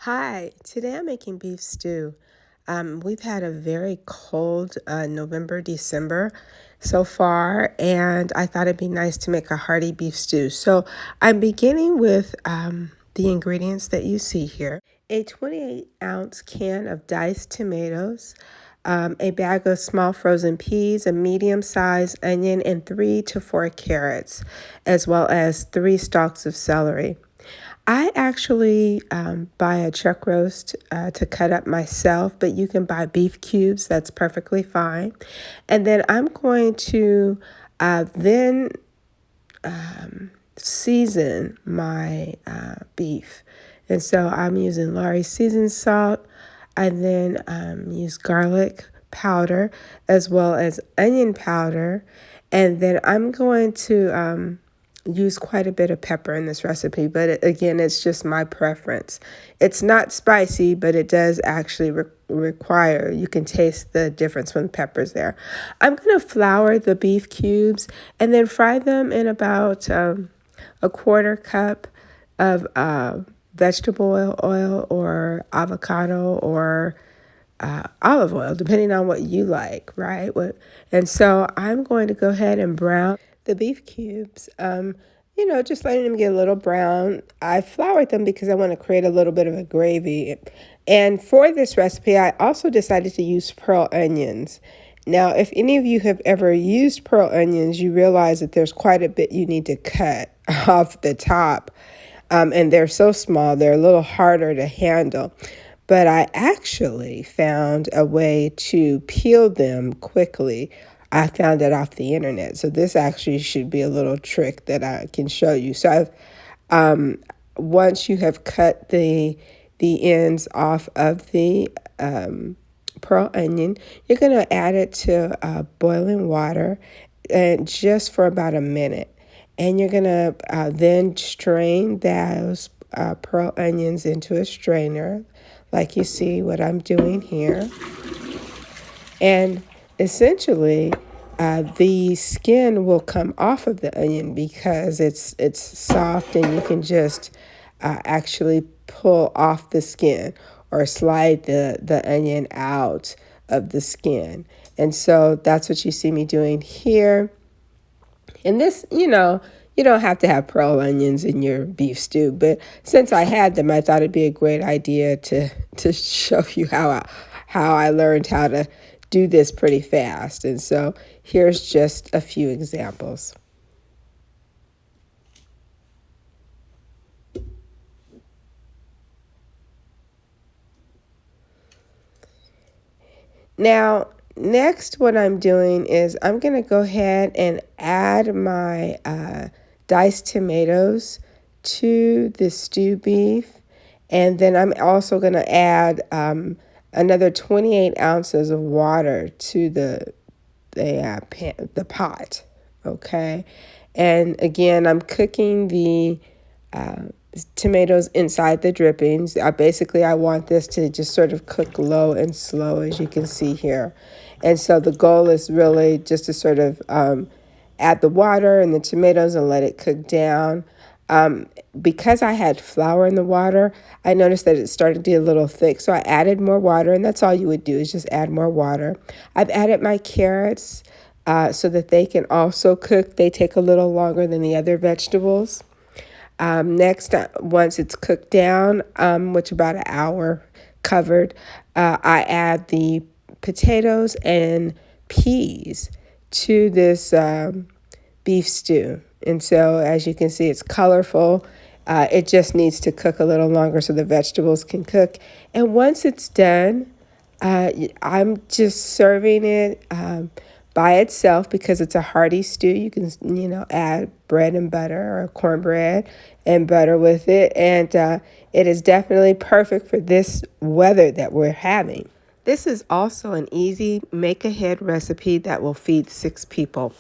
Hi, today I'm making beef stew. We've had a very cold November, December so far, and I thought it'd be nice to make a hearty beef stew. So I'm beginning with the ingredients that you see here: a 28-ounce can of diced tomatoes, a bag of small frozen peas, a medium-sized onion, and 3 to 4 carrots, as well as 3 stalks of celery. I actually buy a chuck roast to cut up myself, but you can buy beef cubes. That's perfectly fine. And then I'm going to then season my beef. And so I'm using Lawry's seasoned salt. I then use garlic powder as well as onion powder. And then I'm going to use quite a bit of pepper in this recipe, but again, it's just my preference. It's not spicy, but it does actually require, you can taste the difference when the pepper's there. I'm going to flour the beef cubes and then fry them in about a quarter cup of vegetable oil or avocado or olive oil, depending on what you like, right? And so I'm going to go ahead and brown the beef cubes. Just letting them get a little brown. I floured them because I want to create a little bit of a gravy. And for this recipe, I also decided to use pearl onions. Now, if any of you have ever used pearl onions, you realize that there's quite a bit you need to cut off the top. And they're so small, they're a little harder to handle. But I actually found a way to peel them quickly. I found it off the internet. So this actually should be a little trick that I can show you. So once you have cut the ends off of the pearl onion, you're going to add it to boiling water and just for about a minute. And you're going to then strain those pearl onions into a strainer, like you see what I'm doing here. And essentially, the skin will come off of the onion because it's soft and you can just actually pull off the skin or slide the onion out of the skin. And so that's what you see me doing here. And this, you don't have to have pearl onions in your beef stew, but since I had them, I thought it'd be a great idea to show you how I learned how to do this pretty fast. And so here's just a few examples. Now, next, what I'm doing is I'm going to go ahead and add my diced tomatoes to the stew beef. And then I'm also going to add another 28 ounces of water to the pot. Okay. And again, I'm cooking the tomatoes inside the drippings. I want this to just sort of cook low and slow, as you can see here. And so the goal is really just to sort of add the water and the tomatoes and let it cook down. Because I had flour in the water, I noticed that it started to get a little thick. So I added more water, and that's all you would do is just add more water. I've added my carrots so that they can also cook. They take a little longer than the other vegetables. Next, once it's cooked down, which about an hour covered, I add the potatoes and peas to this beef stew. And so, as you can see, it's colorful. It just needs to cook a little longer so the vegetables can cook. And once it's done, I'm just serving it by itself because it's a hearty stew. You can, add bread and butter or cornbread and butter with it. And it is definitely perfect for this weather that we're having. This is also an easy make-ahead recipe that will feed 6 people.